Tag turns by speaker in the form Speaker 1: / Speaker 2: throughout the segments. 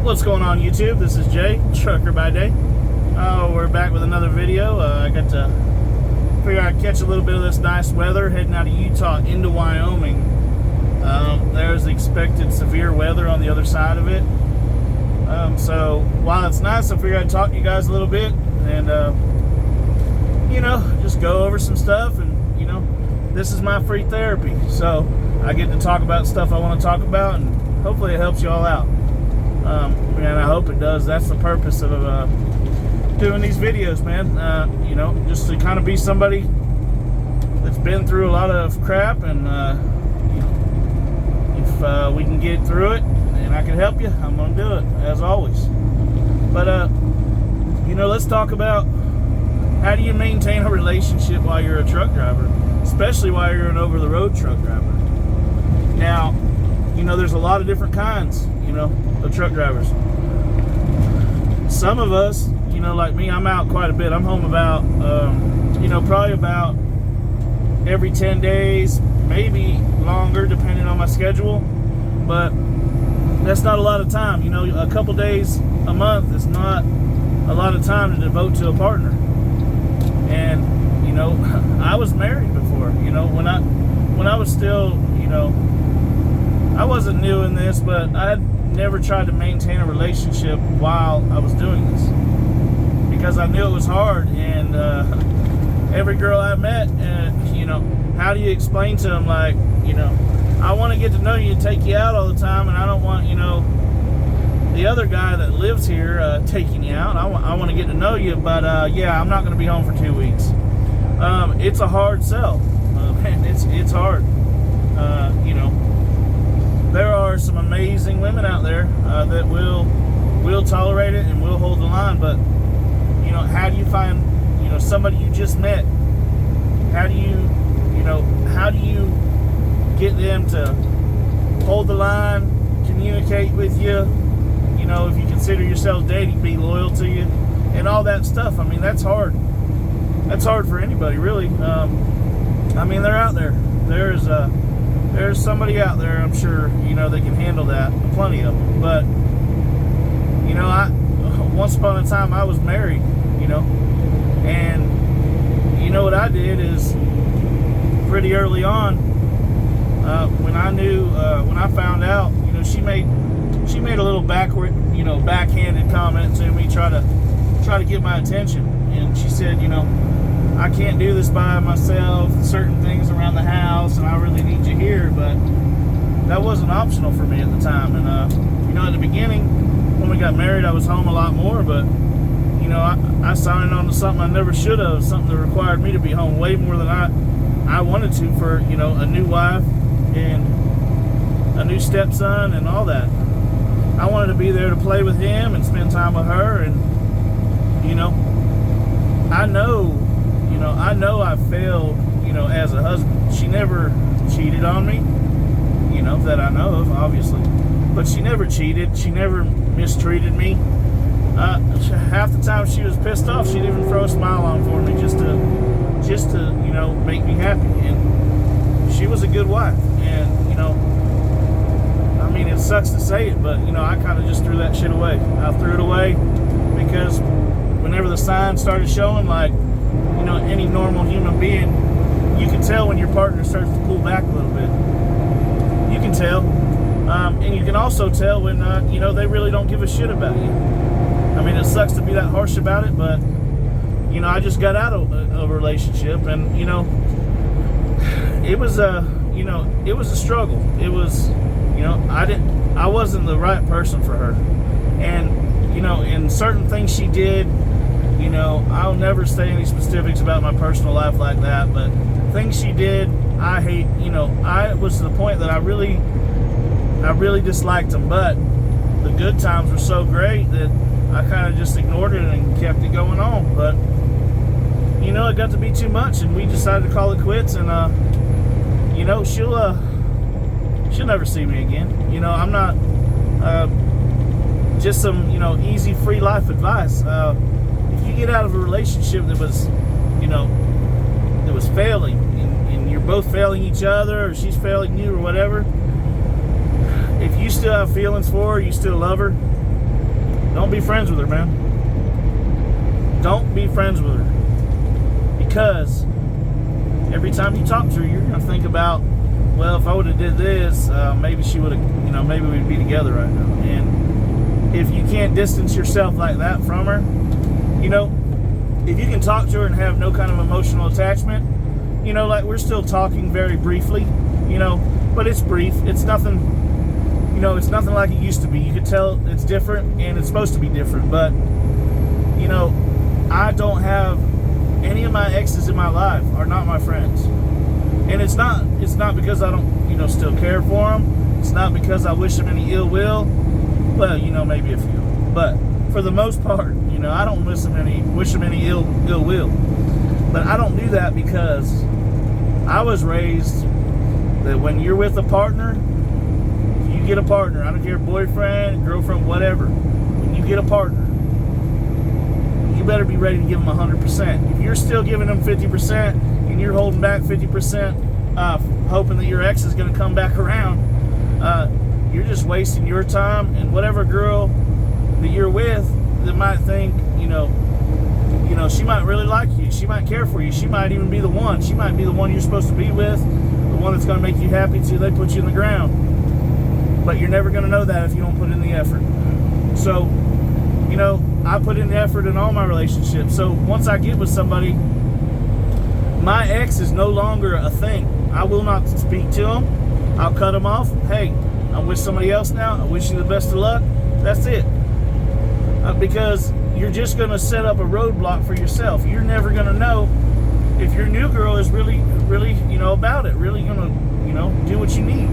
Speaker 1: What's going on, YouTube? This is Jay, Trucker by Day. We're back with another video. I got to figure I'd catch a little bit of this nice weather heading out of Utah into Wyoming. There's the expected severe weather on the other side of it. So while it's nice, I figured I'd talk to you guys a little bit and, just go over some stuff. And, this is my free therapy. So I get to talk about stuff I want to talk about, and hopefully it helps you all out. And I hope it does. That's the purpose of doing these videos, man. Just to kind of be somebody that's been through a lot of crap, and if we can get through it and I can help you, I'm gonna do it as always. But let's talk about how do you maintain a relationship while you're a truck driver, especially while you're an over-the-road truck driver. Now, there's a lot of different kinds, of truck drivers. Some of us, like me, I'm out quite a bit. I'm home about, probably about every 10 days, maybe longer, depending on my schedule. But that's not a lot of time. A couple days a month is not a lot of time to devote to a partner. And, I was married before. When I was still, I wasn't new in this, but I had never tried to maintain a relationship while I was doing this, because I knew it was hard. And every girl I met, how do you explain to them, like, I want to get to know you and take you out all the time, and I don't want, the other guy that lives here taking you out. I want to get to know you, but yeah, I'm not going to be home for 2 weeks. It's a hard sell. Man, it's hard. There are some amazing women out there that will tolerate it and will hold the line, but how do you find somebody you just met? How do you get them to hold the line, communicate with you, if you consider yourself dating, be loyal to you, and all that stuff? I mean, that's hard. That's hard for anybody, really. They're out there. There's somebody out there, I'm sure, that can handle that. Plenty of them. But, once upon a time I was married, and what I did is pretty early on, when I found out, she made a little backhanded comment to me, try to get my attention. And she said, I can't do this by myself, certain things around the house, and I really need you here. But that wasn't optional for me at the time. And at the beginning, when we got married, I was home a lot more, but I signed on to something I never should have, something that required me to be home way more than I wanted to for a new wife and a new stepson and all that. I wanted to be there to play with him and spend time with her. And I know I failed, as a husband. She never cheated on me, that I know of, obviously. But she never cheated. She never mistreated me. Half the time she was pissed off, she'd even throw a smile on for me just to make me happy. And she was a good wife. And, it sucks to say it, but, I kind of just threw that shit away. I threw it away because whenever the signs started showing, like, any normal human being, you can tell when your partner starts to pull back a little bit. You can tell. And you can also tell when, they really don't give a shit about you. It sucks to be that harsh about it, but, I just got out of a relationship, and, it was a struggle. It was, I wasn't the right person for her. And, in certain things she did, I'll never say any specifics about my personal life like that, but things she did, I hate. I was to the point that I really disliked them, but the good times were so great that I kind of just ignored it and kept it going on. But, it got to be too much, and we decided to call it quits. And, she'll never see me again. I'm not just some, easy free life advice. If you get out of a relationship that was, that was failing, and you're both failing each other, or she's failing you, or whatever, if you still have feelings for her, you still love her, don't be friends with her, man. Don't be friends with her. Because every time you talk to her, you're going to think about, well, if I would have did this, maybe she would have, maybe we'd be together right now. And if you can't distance yourself like that from her, if you can talk to her and have no kind of emotional attachment, like we're still talking very briefly, but it's brief. It's nothing, it's nothing like it used to be. You could tell it's different, and it's supposed to be different. But, I don't have any of my exes in my life are not my friends. And it's not because I don't, still care for them. It's not because I wish them any ill will. Well, maybe a few. But for the most part, I don't wish them any ill will. But I don't do that because I was raised that when you're with a partner, if you get a partner, I don't care, boyfriend, girlfriend, whatever, when you get a partner, you better be ready to give them 100%. If you're still giving them 50% and you're holding back 50%, hoping that your ex is going to come back around, you're just wasting your time. And whatever girl that you're with that might think, she might really like you, she might care for you, she might even be the one. She might be the one you're supposed to be with, the one that's going to make you happy till they put you in the ground. But you're never going to know that if you don't put in the effort. So, I put in the effort in all my relationships. So once I get with somebody, my ex is no longer a thing. I will not speak to them. I'll cut them off. Hey, I'm with somebody else now. I wish you the best of luck. That's it. Because you're just going to set up a roadblock for yourself. You're never going to know if your new girl is really, really, about it, really going to, do what you need,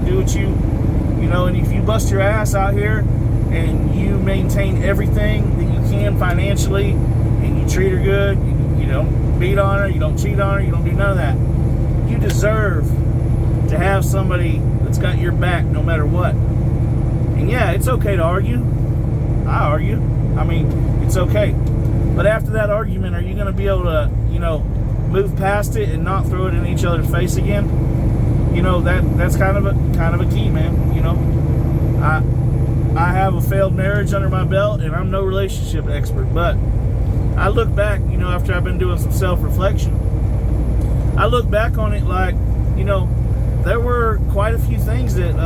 Speaker 1: do what you, and if you bust your ass out here and you maintain everything that you can financially and you treat her good, you don't beat on her, you don't cheat on her, you don't do none of that, you deserve to have somebody that's got your back no matter what. And yeah, it's okay to argue. I argue. I mean, it's okay. But after that argument, are you going to be able to, move past it and not throw it in each other's face again? That's kind of a key, man. I have a failed marriage under my belt, and I'm no relationship expert. But I look back, after I've been doing some self-reflection, I look back on it like, there were quite a few things that,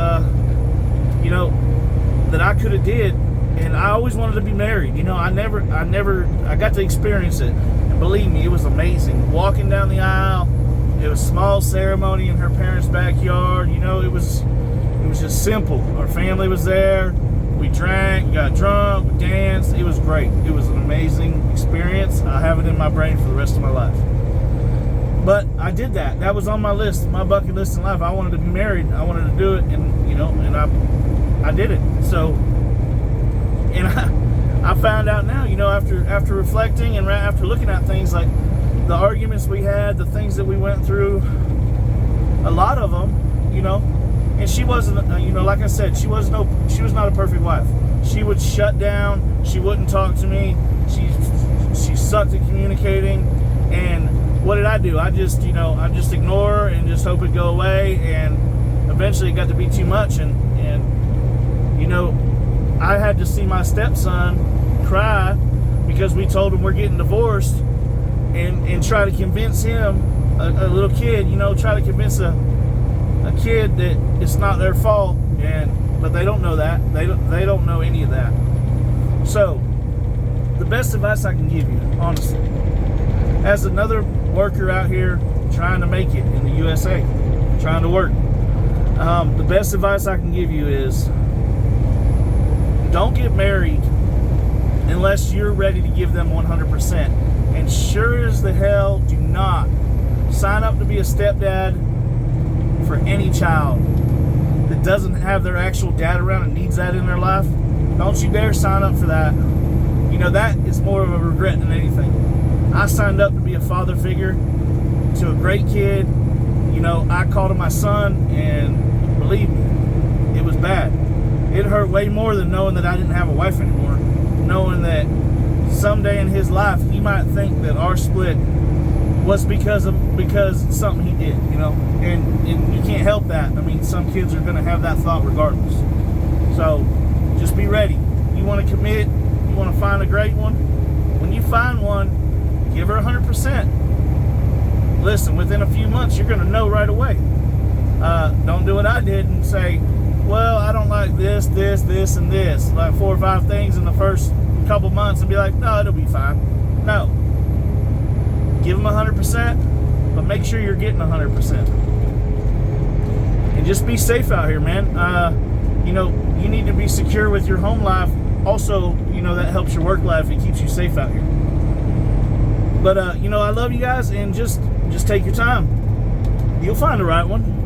Speaker 1: that I could have did. And I always wanted to be married. I got to experience it. And believe me, it was amazing. Walking down the aisle, it was a small ceremony in her parents' backyard. It was just simple. Our family was there. We drank, got drunk, we danced. It was great. It was an amazing experience. I have it in my brain for the rest of my life. But I did that. That was on my list, my bucket list in life. I wanted to be married. I wanted to do it, and I did it. So. And I found out now, after reflecting and after looking at things like the arguments we had, the things that we went through, a lot of them, and she wasn't, like I said, she was not a perfect wife. She would shut down. She wouldn't talk to me. She sucked at communicating. And what did I do? I just ignore her and just hope it'd go away. And eventually it got to be too much. And I had to see my stepson cry because we told him we're getting divorced, and try to convince him, a little kid, try to convince a kid that it's not their fault, but they don't know that. They don't know any of that. So the best advice I can give you, honestly, as another worker out here trying to make it in the USA, trying to work, the best advice I can give you is, don't get married unless you're ready to give them 100%. And sure as the hell, do not sign up to be a stepdad for any child that doesn't have their actual dad around and needs that in their life. Don't you dare sign up for that. That is more of a regret than anything. I signed up to be a father figure to a great kid. I called him my son, and believe me, it was bad. It hurt way more than knowing that I didn't have a wife anymore. Knowing that someday in his life, he might think that our split was because of something he did, and you can't help that. I mean, some kids are going to have that thought regardless. So just be ready. You want to commit, you want to find a great one. When you find one, give her 100%. Listen, within a few months, you're going to know right away. Don't do what I did and say, well, I don't like this, this, this, and this. Like 4 or 5 things in the first couple months and be like, no, it'll be fine. No. Give them 100%, but make sure you're getting 100%. And just be safe out here, man. You know, you need to be secure with your home life. Also, you know, that helps your work life. It keeps you safe out here. But, you know, I love you guys, and just take your time. You'll find the right one.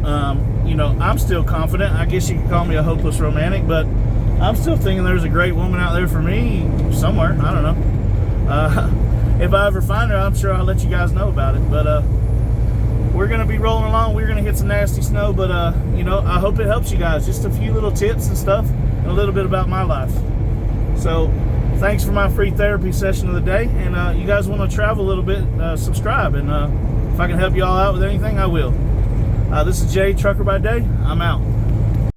Speaker 1: You know, I'm still confident. I guess you could call me a hopeless romantic, but I'm still thinking there's a great woman out there for me somewhere. I don't know. If I ever find her, I'm sure I'll let you guys know about it. But we're going to be rolling along. We're going to hit some nasty snow, but, you know, I hope it helps you guys. Just a few little tips and stuff, and a little bit about my life. So thanks for my free therapy session of the day. And you guys want to travel a little bit, subscribe. And if I can help you all out with anything, I will. This is Jay, Trucker by Day. I'm out.